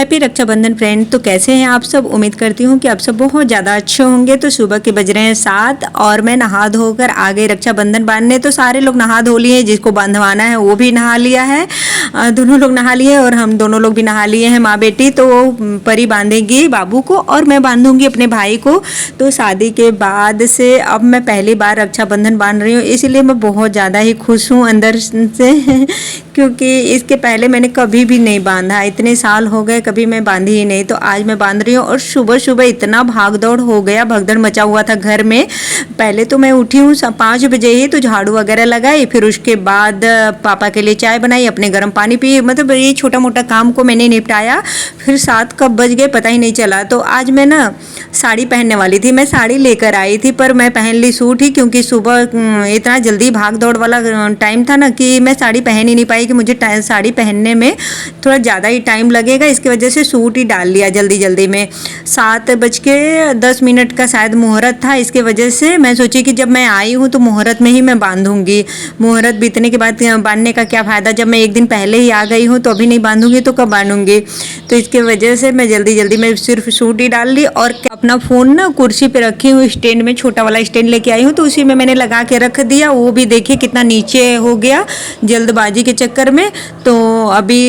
Happy Rakshabandhan friend. तो कैसे हैं आप सब? उम्मीद करती हूँ कि आप सब बहुत ज़्यादा अच्छे होंगे। तो सुबह के बज रहे हैं 7 और मैं नहा धोकर आ गई रक्षाबंधन बांधने। तो सारे लोग नहा धो लिए, जिसको बांधवाना है वो भी नहा लिया है, दोनों लोग नहा लिए और हम दोनों लोग भी नहा लिए हैं, माँ बेटी। तो परी बांधेगी बाबू को और मैं बांधूंगी अपने भाई को। तो शादी के बाद से अब मैं पहली बार रक्षाबंधन बांध रही हूँ, इसीलिए मैं बहुत ज़्यादा ही खुश हूँ अंदर से क्योंकि इसके पहले मैंने कभी भी नहीं बांधा, इतने साल हो गए कभी मैं बांधी ही नहीं। तो आज मैं बांध रही हूँ और सुबह सुबह इतना भाग दौड़ हो गया, भगदड़ मचा हुआ था घर में। पहले तो मैं उठी हूँ 5 बजे ही, तो झाड़ू वगैरह लगाई, फिर उसके बाद पापा के लिए चाय बनाई, अपने गर्म पानी पी, मतलब ये छोटा मोटा काम को मैंने निपटाया। फिर 7 कब बज गए पता ही नहीं चला। तो आज मैं ना साड़ी पहनने वाली थी, मैं साड़ी लेकर आई थी पर मैं पहन ली सूट ही, क्योंकि सुबह इतना जल्दी भाग दौड़ वाला टाइम था ना कि मैं साड़ी पहन ही नहीं पाई, कि मुझे साड़ी पहनने में थोड़ा ज़्यादा ही टाइम लगेगा, इसकी वजह से सूट ही डाल लिया जल्दी जल्दी में। 7:10 का शायद मुहूर्त था, इसके वजह से मैं सोची कि जब मैं आई हूँ तो मुहूर्त में ही मैं बांधूंगी। मुहूर्त बीतने के बाद बांधने का क्या फ़ायदा, जब मैं एक दिन पहले ही आ गई हूँ तो अभी नहीं बांधूंगी तो कब बांधूंगी। तो इसके वजह से मैं जल्दी जल्दी में सिर्फ सूट ही डाल ली और अपना फ़ोन ना कुर्सी पे रखी हूँ, स्टैंड में छोटा वाला स्टैंड लेके आई हूँ, तो उसी में मैंने लगा के रख दिया। वो भी देखिए कितना नीचे हो गया जल्दबाजी के चक्कर में। तो अभी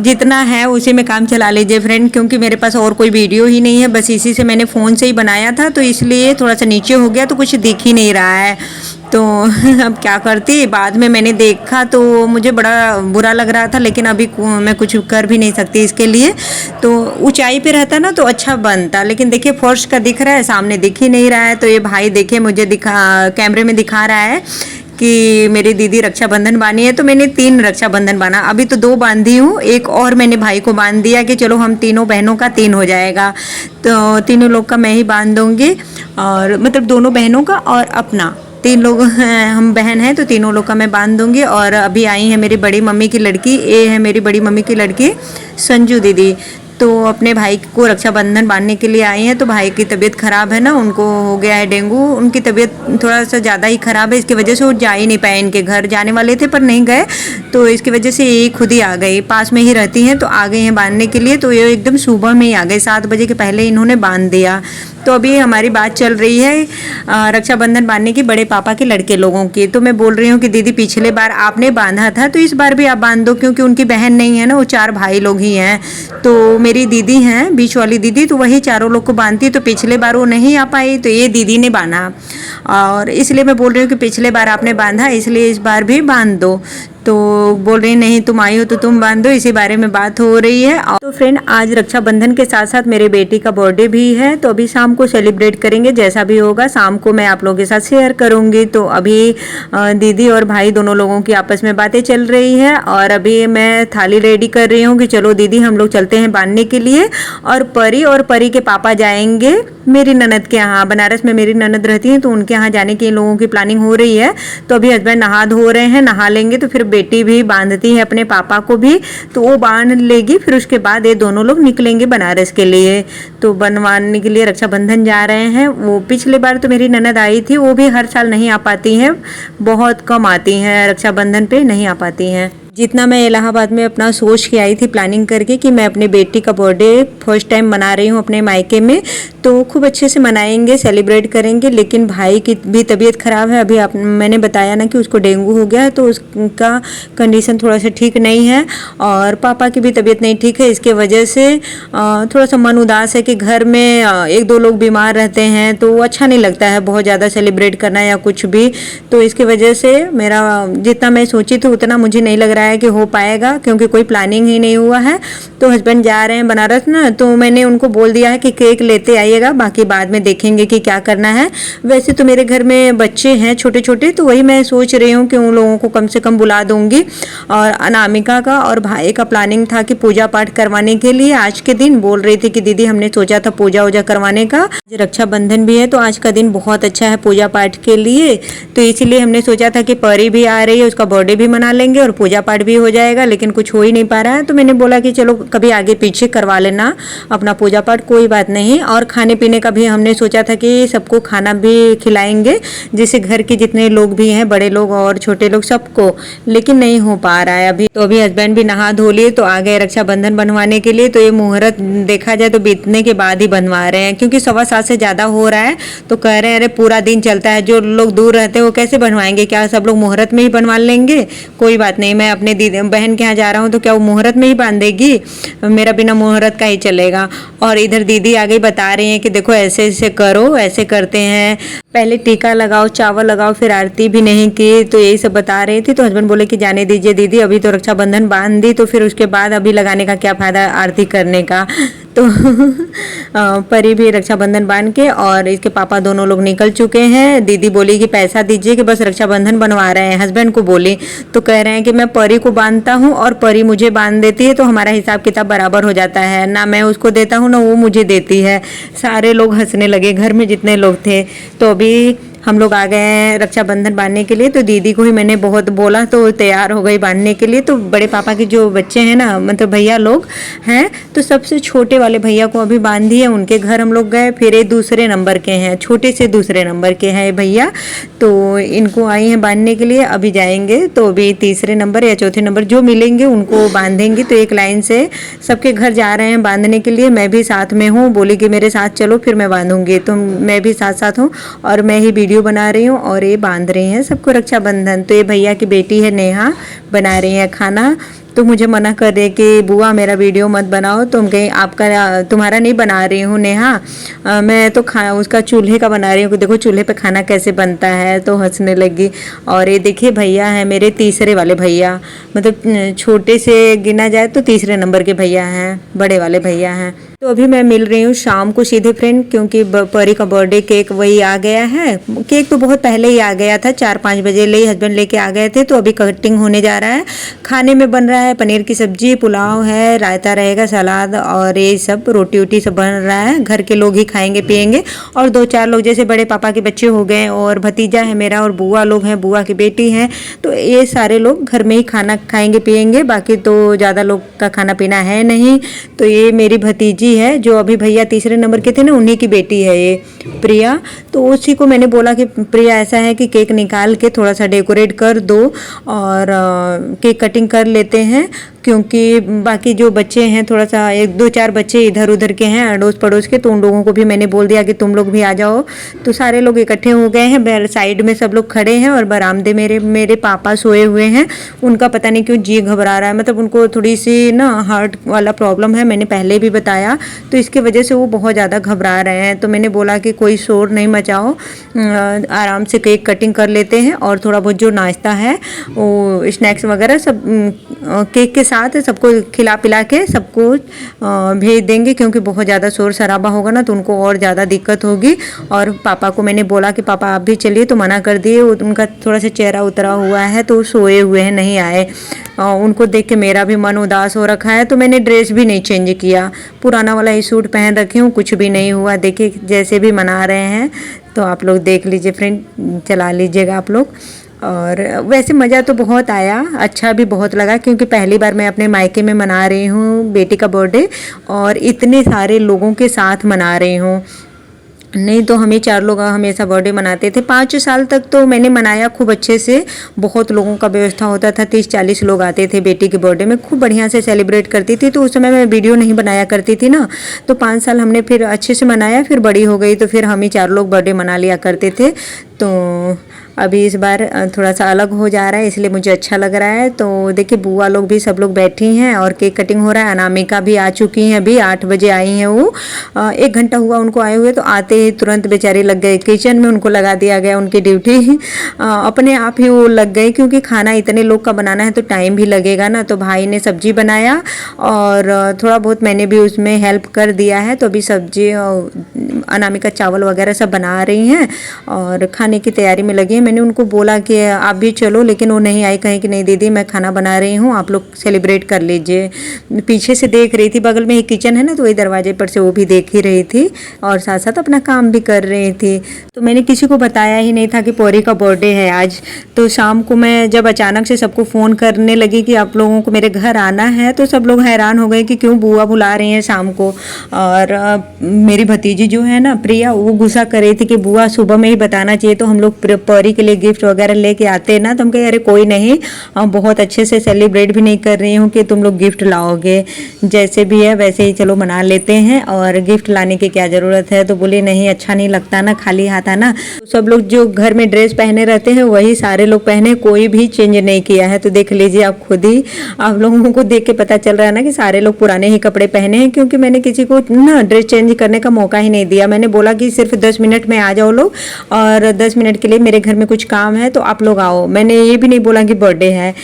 जितना है उसी में काम चला लीजिए फ्रेंड, क्योंकि मेरे पास और कोई वीडियो ही नहीं है, बस इसी से मैंने फ़ोन से ही बनाया था, तो इसलिए थोड़ा सा नीचे हो गया तो कुछ दिख ही नहीं रहा है। तो अब क्या करती, बाद में मैंने देखा तो मुझे बड़ा बुरा लग रहा था, लेकिन अभी मैं कुछ कर भी नहीं सकती इसके लिए। तो ऊंचाई पे रहता ना तो अच्छा बनता, लेकिन देखिए फर्श का दिख रहा है, सामने दिख ही नहीं रहा है। तो ये भाई देखिए मुझे कैमरे में दिखा रहा है कि मेरी दीदी रक्षाबंधन बांधी है। तो मैंने 3 रक्षाबंधन बांधा, अभी तो 2 बांधी हूँ, एक और मैंने भाई को बांध दिया कि चलो हम तीनों बहनों का 3 हो जाएगा। तो तीनों लोग का मैं ही बांध दूँगी, और मतलब दोनों बहनों का और अपना, 3 लोग हैं, हम बहन हैं तो तीनों लोग का मैं बांध दूँगी। और अभी आई है मेरी बड़ी मम्मी की लड़की, ये है मेरी बड़ी मम्मी की लड़की संजू दीदी, तो अपने भाई को रक्षाबंधन बांधने के लिए आई हैं। तो भाई की तबीयत ख़राब है ना, उनको हो गया है डेंगू, उनकी तबीयत थोड़ा सा ज़्यादा ही ख़राब है, इसकी वजह से वो जा ही नहीं पाए। इनके घर जाने वाले थे पर नहीं गए, तो इसकी वजह से ये खुद ही आ गई, पास में ही रहती हैं तो आ गई हैं बांधने के लिए। तो ये एकदम सुबह में ही आ गए, 7 बजे के पहले इन्होंने बांध दिया। तो अभी हमारी बात चल रही है रक्षाबंधन बांधने की बड़े पापा के लड़के लोगों की। तो मैं बोल रही हूँ कि दीदी पिछले बार आपने बांधा था तो इस बार भी आप बांध दो, क्योंकि उनकी बहन नहीं है ना, वो 4 भाई लोग ही हैं। तो मेरी दीदी हैं बीच वाली दीदी, तो वही चारों लोग को बांधती। तो पिछले बार वो नहीं आ पाई तो ये दीदी ने बांधा, और इसलिए मैं बोल रही हूँ कि पिछले बार आपने बांधा इसलिए इस बार भी बांध दो। तो बोल रही नहीं तुम आई हो तो तुम बांध दो, इसी बारे में बात हो रही है। तो फ्रेंड आज रक्षाबंधन के साथ साथ मेरे बेटी का बर्थडे भी है, तो अभी शाम को सेलिब्रेट करेंगे, जैसा भी होगा शाम को मैं आप लोगों के साथ शेयर करूंगी। तो अभी दीदी और भाई दोनों लोगों की आपस में बातें चल रही है, और अभी मैं थाली रेडी कर रही हूँ कि चलो दीदी हम लोग चलते हैं बांधने के लिए। और परी के पापा जाएंगे मेरी ननद के यहाँ, बनारस में मेरी ननद रहती है तो उनके यहाँ जाने की इन लोगों की प्लानिंग हो रही है। तो अभी हस्बैंड नहा धो रहे हैं, नहा लेंगे तो फिर बेटी भी बांधती है अपने पापा को भी, तो वो बांध लेगी, फिर उसके बाद ये दोनों लोग निकलेंगे बनारस के लिए। तो बनवाने के लिए रक्षाबंधन जा रहे हैं। वो पिछले बार तो मेरी ननद आई थी, वो भी हर साल नहीं आ पाती हैं, बहुत कम आती हैं रक्षाबंधन पे, नहीं आ पाती हैं। जितना मैं इलाहाबाद में अपना सोच के आई थी प्लानिंग करके कि मैं अपने बेटी का बर्थडे फर्स्ट टाइम मना रही हूँ अपने मायके में, तो खूब अच्छे से मनाएंगे, सेलिब्रेट करेंगे। लेकिन भाई की भी तबीयत ख़राब है, अभी मैंने बताया ना कि उसको डेंगू हो गया है, तो उसका कंडीशन थोड़ा सा ठीक नहीं है, और पापा की भी तबीयत नहीं ठीक है। इसके वजह से थोड़ा सा मन उदास है कि घर में 1-2 लोग बीमार रहते हैं तो अच्छा नहीं लगता है बहुत ज़्यादा सेलिब्रेट करना या कुछ भी। तो इसकी वजह से मेरा जितना मैं सोची थी उतना मुझे नहीं लग रहा है कि हो पाएगा, क्योंकि कोई प्लानिंग ही नहीं हुआ है। तो हस्बैंड जा रहे हैं बनारस ना, तो मैंने उनको बोल दिया है कि केक लेते आइएगा, बाकी बाद में देखेंगे कि क्या करना है। वैसे तो मेरे घर में बच्चे हैं छोटे छोटे, तो वही मैं सोच रही हूँ कि उन लोगों को कम से कम बुला दूंगी। और अनामिका का और भाई का प्लानिंग था कि पूजा पाठ करवाने के लिए आज के दिन बोल रही थी कि दीदी हमने सोचा था पूजा वूजा करवाने का, आज रक्षाबंधन भी है तो आज का दिन बहुत अच्छा है पूजा पाठ के लिए। तो इसीलिए हमने सोचा था कि परी भी आ रही है, उसका बर्थडे भी मना लेंगे और पूजा पाठ भी हो जाएगा, लेकिन कुछ हो ही नहीं पा रहा है। तो मैंने बोला कि चलो कभी आगे पीछे करवा लेना अपना पूजा पाठ, कोई बात नहीं। और खाने पीने का भी हमने सोचा था कि सबको खाना भी खिलाएंगे, जैसे घर के जितने लोग भी हैं, बड़े लोग और छोटे लोग, सबको, लेकिन नहीं हो पा रहा है अभी। तो अभी हस्बैंड भी नहा धो लिए तो आ गए रक्षाबंधन बनवाने के लिए। तो ये मुहूर्त देखा जाए तो बीतने के बाद ही बनवा रहे हैं, क्योंकि 7:15 से ज़्यादा हो रहा है। तो कह रहे हैं अरे पूरा दिन चलता है, जो लोग दूर रहते हैं वो कैसे बनवाएंगे, क्या सब लोग मुहूर्त में ही बनवा लेंगे? कोई बात नहीं, मैं अपने दीदी बहन के यहाँ जा रहा हूँ तो क्या वो मुहूर्त में ही बांध देगी? मेरा बिना मुहूर्त का ही चलेगा। और इधर दीदी आ गई, बता रही हैं कि देखो ऐसे ऐसे करो, ऐसे करते हैं, पहले टीका लगाओ, चावल लगाओ, फिर आरती भी नहीं की। तो यही सब बता रही थी। तो हस्बैंड बोले कि जाने दीजिए दीदी, अभी तो रक्षाबंधन बांध दी, तो फिर उसके बाद अभी लगाने का क्या फायदा आरती करने का। तो परी भी रक्षाबंधन बांध के और इसके पापा दोनों लोग निकल चुके हैं। दीदी बोली कि पैसा दीजिए कि बस रक्षाबंधन बनवा रहे हैं, हस्बैंड को बोली। तो कह रहे हैं कि मैं परी को बांधता हूँ और परी मुझे बांध देती है, तो हमारा हिसाब किताब बराबर हो जाता है, ना मैं उसको देता हूँ ना वो मुझे देती है। सारे लोग हंसने लगे, घर में जितने लोग थे। तो अभी हम लोग आ गए हैं रक्षाबंधन बांधने के लिए। तो दीदी को ही मैंने बहुत बोला तो तैयार हो गई बांधने के लिए। तो बड़े पापा के जो बच्चे हैं ना, मतलब भैया लोग हैं, तो सबसे छोटे वाले भैया को अभी बांधी है, उनके घर हम लोग गए। फिर ये दूसरे नंबर के हैं, छोटे से दूसरे नंबर के हैं भैया, तो इनको आई हैं बांधने के लिए। अभी जाएंगे तो अभी तीसरे नंबर या चौथे नंबर जो मिलेंगे उनको बांधेंगे। तो एक लाइन से सबके घर जा रहे हैं बांधने के लिए। मैं भी साथ में हूँ, बोली कि मेरे साथ चलो फिर मैं बांधूंगी। तो मैं भी साथ साथ हूँ और मैं ही वीडियो बना रही हूँ और ये बांध रही हैं सबको रक्षाबंधन। तो ये भैया की बेटी है नेहा, बना रही है खाना। तो मुझे मना कर रहे कि बुआ मेरा वीडियो मत बनाओ। तुम कहीं आपका तुम्हारा नहीं बना रही हूँ नेहा, मैं तो उसका चूल्हे का बना रही हूँ कि देखो चूल्हे पे खाना कैसे बनता है। तो हंसने लगी। और ये देखिए भैया है मेरे तीसरे वाले भैया, मतलब छोटे से गिना जाए तो तीसरे नंबर के भैया हैं, बड़े वाले भैया हैं। तो अभी मैं मिल रही हूँ शाम को सीधे फ्रेंड, क्योंकि परी का बर्थडे केक वही आ गया है। केक तो बहुत पहले ही आ गया था, 4-5 बजे ले हस्बैंड लेके आ गए थे। तो अभी कटिंग होने जा रहा है। खाने में बन रहा है पनीर की सब्जी, पुलाव है, रायता रहेगा, सलाद और ये सब रोटी वोटी सब बन रहा है। घर के लोग ही खाएंगे पियेंगे और 2-4 लोग जैसे बड़े पापा के बच्चे हो गए और भतीजा है मेरा और बुआ लोग हैं, बुआ की बेटी हैं। तो ये सारे लोग घर में ही खाना खाएंगे पियेंगे, बाकी तो ज़्यादा लोग का खाना पीना है नहीं। तो ये मेरी भतीजी है जो अभी भैया तीसरे नंबर के थे ना, उन्हीं की बेटी है ये प्रिया। तो उसी को मैंने बोला कि प्रिया ऐसा है कि केक निकाल के थोड़ा सा डेकोरेट कर दो और केक कटिंग कर लेते हैं, क्योंकि बाकी जो बच्चे हैं थोड़ा सा 1-2-4 बच्चे इधर उधर के हैं अड़ोस पड़ोस के, तो उन लोगों को भी मैंने बोल दिया कि तुम लोग भी आ जाओ। तो सारे लोग इकट्ठे हो गए हैं, साइड में सब लोग खड़े हैं और बरामदे मेरे पापा सोए हुए हैं। उनका पता नहीं क्यों जी घबरा रहा है, मतलब उनको थोड़ी सी ना हार्ट वाला प्रॉब्लम है, मैंने पहले भी बताया। तो इसके वजह से वो बहुत ज़्यादा घबरा रहे हैं। तो मैंने बोला कि कोई शोर नहीं मचाओ, आराम से केक कटिंग कर लेते हैं और थोड़ा बहुत जो नाश्ता है वो स्नैक्स वगैरह सब केक के साथ सबको खिला पिला के सबको भेज देंगे, क्योंकि बहुत ज़्यादा शोर शराबा होगा ना तो उनको और ज़्यादा दिक्कत होगी। और पापा को मैंने बोला कि पापा आप भी चलिए, तो मना कर दिए। उनका थोड़ा सा चेहरा उतरा हुआ है तो सोए हुए हैं, नहीं आए। उनको देख के मेरा भी मन उदास हो रखा है। तो मैंने ड्रेस भी नहीं चेंज किया, पुराना वाला ही सूट पहन रखी हूँ, कुछ भी नहीं हुआ। देखिए जैसे भी मना रहे हैं, तो आप लोग देख लीजिए फ्रेंड, चला लीजिएगा आप लोग। और वैसे मज़ा तो बहुत आया, अच्छा भी बहुत लगा, क्योंकि पहली बार मैं अपने मायके में मना रही हूँ बेटी का बर्थडे और इतने सारे लोगों के साथ मना रही हूँ। नहीं तो हम ही 4 लोग हमेशा बर्थडे मनाते थे। 5 साल तक तो मैंने मनाया खूब अच्छे से, बहुत लोगों का व्यवस्था होता था, 30-40 लोग आते थे बेटी के बर्थडे में, खूब बढ़िया से सेलिब्रेट करती थी। तो उस समय मैं वीडियो नहीं बनाया करती थी ना, तो 5 साल हमने फिर अच्छे से मनाया। फिर बड़ी हो गई तो फिर हम ही 4 लोग बर्थडे मना लिया करते थे। तो अभी इस बार थोड़ा सा अलग हो जा रहा है, इसलिए मुझे अच्छा लग रहा है। तो देखिए बुआ लोग भी सब लोग बैठी हैं और केक कटिंग हो रहा है। अनामिका भी आ चुकी हैं, अभी 8 बजे आई हैं वो, 1 घंटा हुआ उनको आए हुए। तो आते ही तुरंत बेचारी लग गए किचन में, उनको लगा दिया गया उनकी ड्यूटी। अपने आप ही वो लग गए, क्योंकि खाना इतने लोग का बनाना है तो टाइम भी लगेगा ना। तो भाई ने सब्जी बनाया और थोड़ा बहुत मैंने भी उसमें हेल्प कर दिया है। तो अभी सब्जी अनामिका चावल वगैरह सब बना रही हैं और खाने की तैयारी में लगी हैं। मैंने उनको बोला कि आप भी चलो, लेकिन वो नहीं आई, कहीं कि नहीं दीदी मैं खाना बना रही हूँ, आप लोग सेलिब्रेट कर लीजिए। पीछे से देख रही थी, बगल में ही किचन है ना, तो वही दरवाजे पर से वो भी देख ही रही थी और साथ साथ अपना काम भी कर रही थी। तो मैंने किसी को बताया ही नहीं था कि पौरी का बर्थडे है आज। तो शाम को मैं जब अचानक से सबको फ़ोन करने लगी कि आप लोगों को मेरे घर आना है, तो सब लोग हैरान हो गए कि क्यों बुआ बुला रही हैं शाम को। और मेरी भतीजी जो है ना प्रिया, वो गुस्सा कर रही थी कि बुआ सुबह में ही बताना चाहिए, तो हम लोग पौरी के लिए गिफ्ट वगैरह लेके आते हैं ना। तो हम कहे अरे कोई नहीं, बहुत अच्छे से सेलिब्रेट भी नहीं कर रही हूँ कि तुम लोग गिफ्ट लाओगे, जैसे भी है वैसे ही चलो मना लेते हैं, और गिफ्ट लाने की क्या ज़रूरत है। तो बोली नहीं अच्छा नहीं लगता ना खाली हाथ आना। तो सब लोग जो घर में ड्रेस पहने रहते हैं वही सारे लोग पहने, कोई भी चेंज नहीं किया है। तो देख लीजिए आप खुद ही, आप लोगों को देख के पता चल रहा है ना कि सारे लोग पुराने ही कपड़े पहने हैं, क्योंकि मैंने किसी को ना ड्रेस चेंज करने का मौका ही नहीं दिया। मैंने बोला कि सिर्फ 10 मिनट में आ जाओ लोग, और 10 मिनट के लिए मेरे घर में कुछ काम है तो आप लोग आओ। मैंने ये भी नहीं बोला कि बर्थडे है।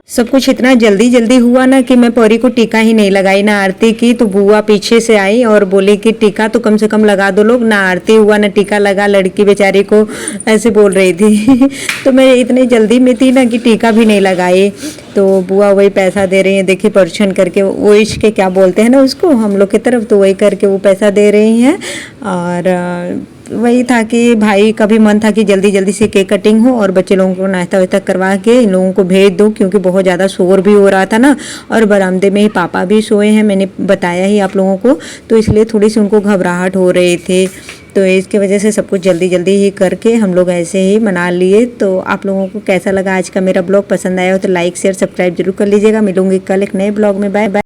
सब कुछ इतना जल्दी जल्दी हुआ ना कि मैं पौरी को टीका ही नहीं लगाई, ना आरती की। तो बुआ पीछे से आई और बोली कि टीका तो कम से कम लगा दो लोग, ना आरती हुआ ना टीका लगा, लड़की बेचारी को ऐसे बोल रही थी। तो मैं इतनी जल्दी में थी ना कि टीका भी नहीं लगाई। तो बुआ वही पैसा दे रही हैं, देखिए परछन करके, वो इश्क क्या बोलते हैं ना उसको हम लोग की तरफ, तो वही करके वो पैसा दे रही हैं। और वही था कि भाई का भी मन था कि जल्दी जल्दी से केक कटिंग हो और बच्चे लोगों को नाश्ता वास्ता करवा के इन लोगों को भेज दो, क्योंकि बहुत ज़्यादा शोर भी हो रहा था ना, और बरामदे में ही पापा भी सोए हैं, मैंने बताया ही आप लोगों को, तो इसलिए थोड़ी सी उनको घबराहट हो रही थी। तो इसके वजह से सब कुछ जल्दी जल्दी ही करके हम लोग ऐसे ही मना लिए। तो आप लोगों को कैसा लगा आज का मेरा ब्लॉग? पसंद आया हो तो लाइक शेयर सब्सक्राइब जरूर कर लीजिएगा। मिलूंगी कल एक नए ब्लॉग में। Bye bye.